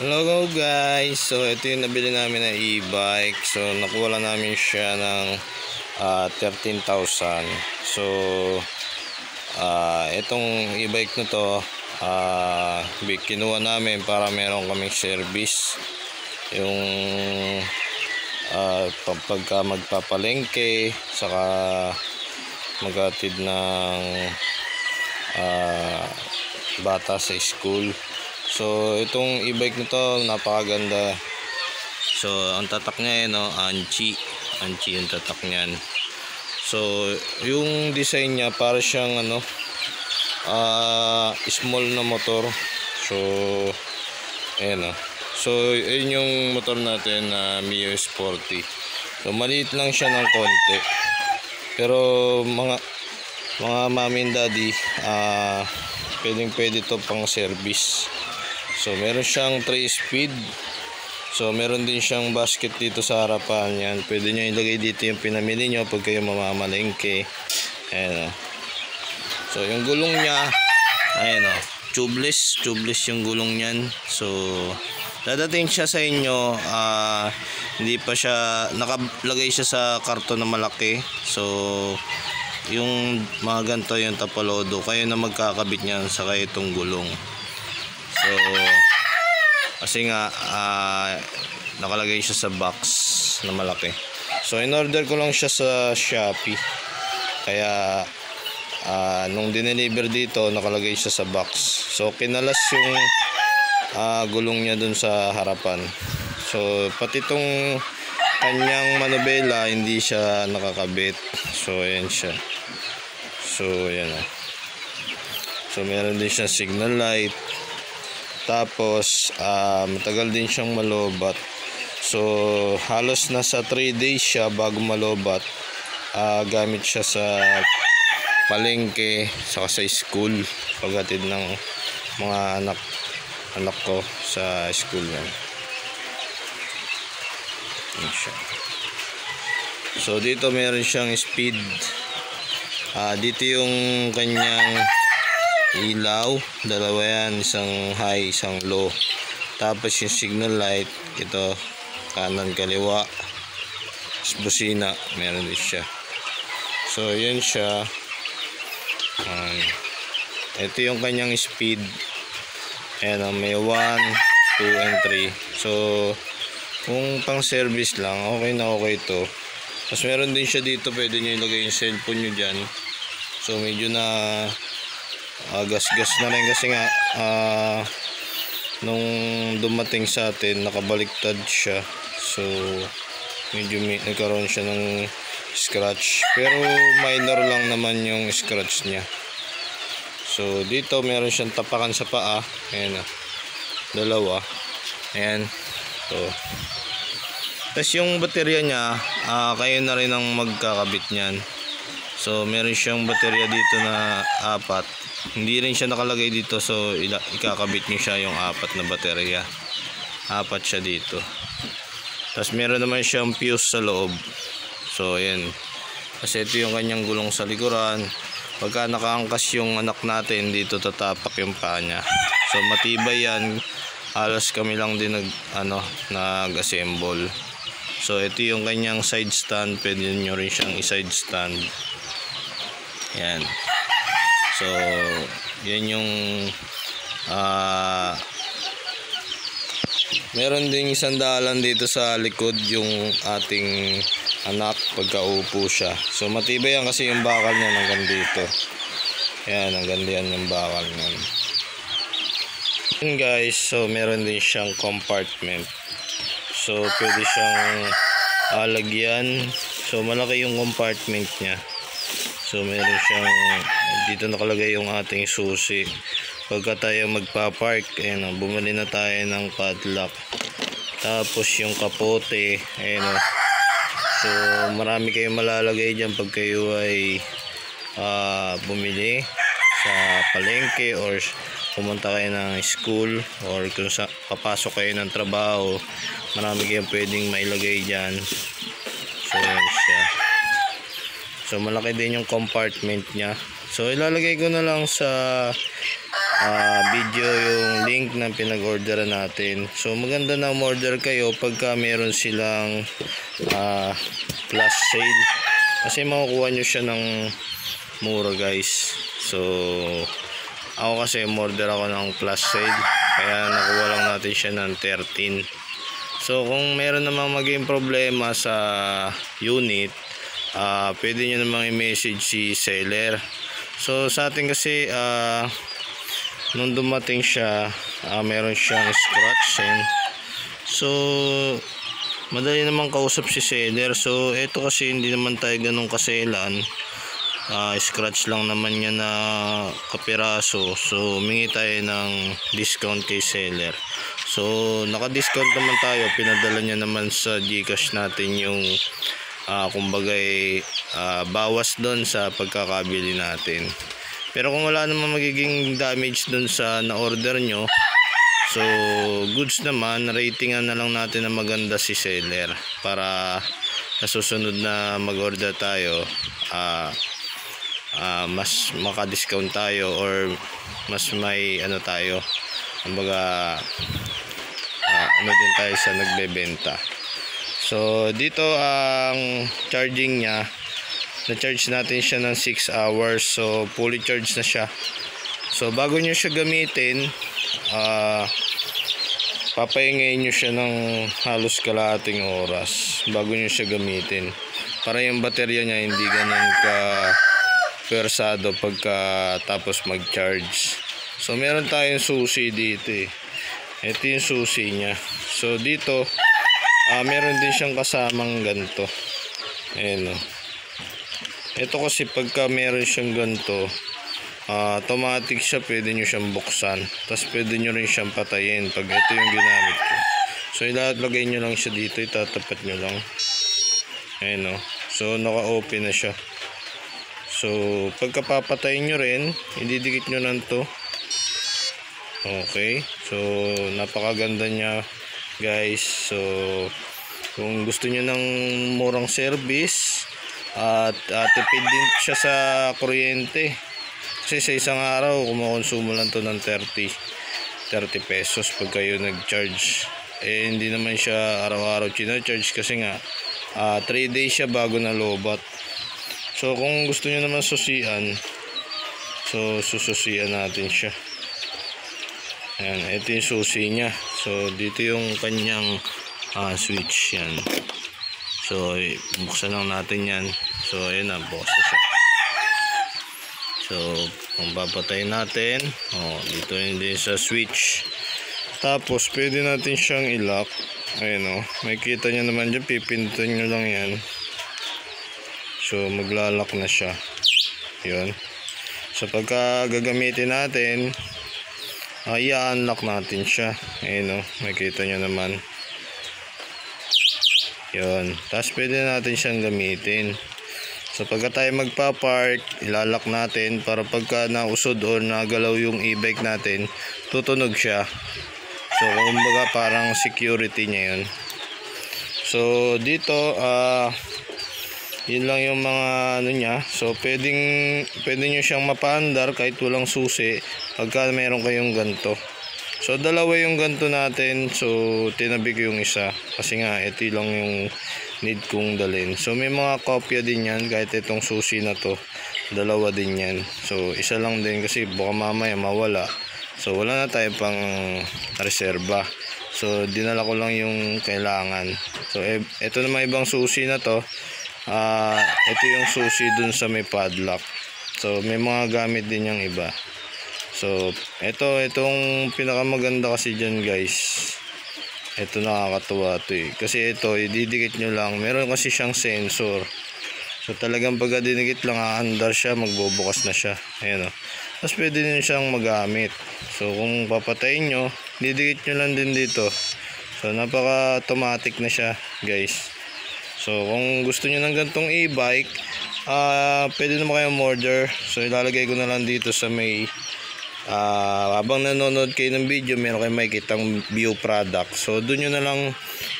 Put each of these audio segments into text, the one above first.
Hello guys, so ito yung nabili namin na e-bike. So nakuha lang namin siya ng 13,000. So itong e-bike na to kinuha namin para meron kaming service. Yung pagka magpapalengke, saka maghatid ng bata sa school. So itong e-bike nito napakaganda. So ang tatak niya Anchi yung tatak niyan. So yung design niya para siyang small na motor. So ayan So yun yung motor natin na Mio Sporty. So maliit lang siya ng konti. Pero mga mommy and daddy, pwede to pang service. So meron siyang 3-speed. So meron din siyang basket dito sa harapan. Yan, pwede nyo ilagay dito yung pinamili nyo pag kayo mamamalengke. Ayan So yung gulong niya, ayan tubeless yung gulong niyan. So dadating siya sa inyo, hindi pa siya nakalagay siya sa karton na malaki. So yung mga ganito yung tapalodo, kayo na magkakabit niyan sa itong gulong. So kasi nga nakalagay siya sa box na malaki. So in order ko lang siya sa Shopee. Kaya nung dineliver dito, nakalagay siya sa box. So kinalas yung gulong niya dun sa harapan. So pati itong kanyang manubela hindi siya nakakabit. So ayan siya. So ayan So meron din siya signal light. Tapos matagal din siyang malobat. So halos nasa 3 days siya bago malobat. Gamit siya sa palengke, saka sa school, paghatid ng mga anak ko sa school yan. So dito meron siyang speed. Dito yung kanyang ilaw, dalawa yan, isang high, isang low. Tapos yung signal light, ito kanan kaliwa. Busina, meron din siya. So yan siya. Ito yung kanyang speed. Ayan may 1, 2 and 3. So kung pang service lang, okay na okay to. Tapos meron din siya dito, pwede nyo ilagay yung cellphone nyo dyan. So medyo na gas-gas na rin kasi nga nung dumating sa atin nakabaliktad siya. So medyo nagkaroon siya ng scratch, pero minor lang naman yung scratch niya. So dito meron siyang tapakan sa paa. Ayan dalawa. Ayan Tapos yung baterya niya, kayo na rin ang magkakabit niyan. So meron siyang baterya dito na 4. Hindi rin siya nakalagay dito, so ikakabit niyo siya yung 4 na baterya. 4 siya dito. Tapos meron naman siyang fuse sa loob. So ayan. Kasi ito yung kanyang gulong sa likuran. Pagka nakaangkas yung anak natin, dito tatapak yung paa niya. So matibay yan. Halos kami lang din nag-assemble. So ito yung kanyang side stand. Pwede nyo rin siyang i-side stand. Yan. So yan yung meron ding sandalan dito sa likod yung ating anak pagka upo siya. So matibay yan kasi yung bakal niya hanggang dito. Yan, hanggang diyan yung bakal niya. Yan guys, so meron din siyang compartment. So pwede siyang lagyan. So malaki yung compartment niya. So meron siyang dito nakalagay yung ating susi. Pagka tayo magpa-park, bumili na tayo ng padlock. Tapos yung kapote, So marami kayong malalagay dyan pag kayo ay bumili sa palengke or pumunta kayo ng school, or kung papasok kayo ng trabaho, marami kayong pwedeng mailagay dyan. So yan siya. So malaki din yung compartment niya. So ilalagay ko na lang sa video yung link ng pinag-orderan natin. So maganda na umorder kayo pagka meron silang flash sale, kasi makukuha nyo siya ng mura guys. So ako kasi umorder ako ng flash sale, kaya nakuha lang natin siya ng 13. So kung meron namang maging problema sa unit, pwede nyo namang i-message si seller. So sa atin kasi nung dumating siya, meron siyang scratch and so madali naman kausap si seller. So ito kasi hindi naman tayo ganun kaselan, scratch lang naman niya na kapiraso. So humingi tayo ng discount kay seller. So naka-discount naman tayo, pinadala niya naman sa GCash natin yung kumbagay bawas doon sa pagkakabili natin. Pero kung wala naman magiging damage doon sa na-order nyo, so goods naman, ratingan na lang natin na maganda si seller para sa susunod na mag-order tayo, mas maka-discount tayo or mas may ano tayo, kumbaga ano din tayo sa nagbebenta. So dito ang charging niya, na-charge natin siya ng 6 hours. So fully charged na siya. So bago nyo siya gamitin, papahingayin nyo siya ng halos kalahating oras bago nyo siya gamitin, para yung baterya niya hindi ganun ka persado pagka tapos mag-charge. So meron tayong susi dito ito yung susi niya. So dito meron din siyang kasamang ganito. Ayan o. Ito kasi pagka meron siyang ganito, automatic siya, pwede nyo siyang buksan, tapos pwede nyo rin siyang patayin pag ito yung ginamit ko. So ilalagay nyo lang siya dito, itatapat nyo lang. Ayan o. So naka-open na siya. So pagka papatayin nyo rin, ididikit nyo lang to. Okay. So napakaganda niya guys. So kung gusto nyo ng murang service at tipid din siya sa kuryente, kasi sa isang araw kumukonsumo lang to ng 30 pesos pag kayo nag-charge. Hindi naman siya araw-araw china-charge kasi nga 3 days siya bago na lobat. So kung gusto nyo naman susian, so sususian natin siya. Ayan, ito yung susi niya. So dito yung kanyang switch yan. So buksan lang natin yan. So ayun na, bukas na siya. So kung papatayin natin, dito yun din sa switch. Tapos pwede natin siyang i-lock. Ayun makikita nyo naman dyan, pipindutin nyo lang yan. So magla-lock na siya. Yun. So pagka gagamitin natin, i-unlock natin siya. Ayun makikita nyo naman. Yun. Tapos pwede natin siyang gamitin. So pagka tayo magpa-park, ilalak natin para pagka nausod o nagalaw yung e-bike natin, tutunog siya. So kumbaga parang security niya yun. So dito yun lang yung mga ano niya. So pwede nyo siyang mapaandar kahit walang susi pagka meron kayong ganto. So dalawa yung ganto natin. So tinabi ko yung isa kasi nga ito lang yung need kong dalhin. So may mga kopya din yan, kahit itong susi na to, dalawa din yan. So isa lang din kasi baka mamaya mawala. So wala na tayo pang reserba. So dinala ko lang yung kailangan. So ito naman ibang susi na to. Ito yung susi dun sa may padlock. So may mga gamit din yung iba. So itong pinakamaganda kasi dyan guys, ito nakakatuwa to kasi ito ididikit nyo lang, meron kasi siyang sensor. So talagang pagka dinikit lang, aandar siya, magbubukas na siya. Ayan tapos pwede nyo siyang magamit. So kung papatayin nyo, didikit nyo lang din dito. So napaka automatic na siya guys. So kung gusto nyo ng gantong e-bike, pwede naman kayong order. So ilalagay ko na lang dito sa may habang nanonood kayo ng video, meron kayong makikitang view product. So doon nyo na lang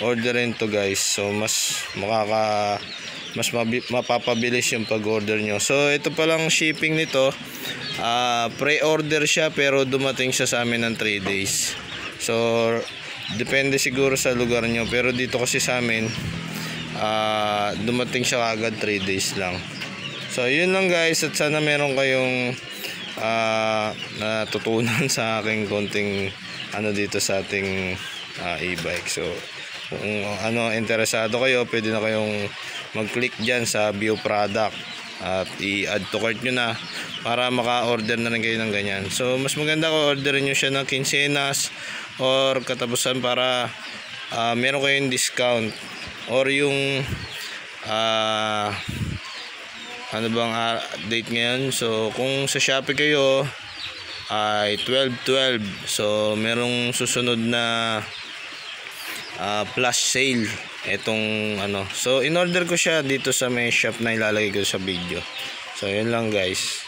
orderin to guys. So mas mas mapapabilis yung pag-order nyo. So ito palang shipping nito, pre-order siya pero dumating siya sa amin ng 3 days. So depende siguro sa lugar nyo, pero dito kasi sa amin dumating siya agad 3 days lang. So yun lang guys, at sana meron kayong natutunan sa aking konting dito sa ating e-bike. So kung interesado kayo, pwede na kayong mag-click dyan sa view product at i-add to cart nyo na para maka-order na rin kayo ng ganyan. So mas maganda ko orderin nyo siya ng quincenas or katapusan para meron kayong discount, or yung date ngayon. So kung sa Shopee kayo ay 12/12, so merong susunod na plus sale etong so in order ko siya dito sa may shop na ilalagay ko sa video. So yun lang guys.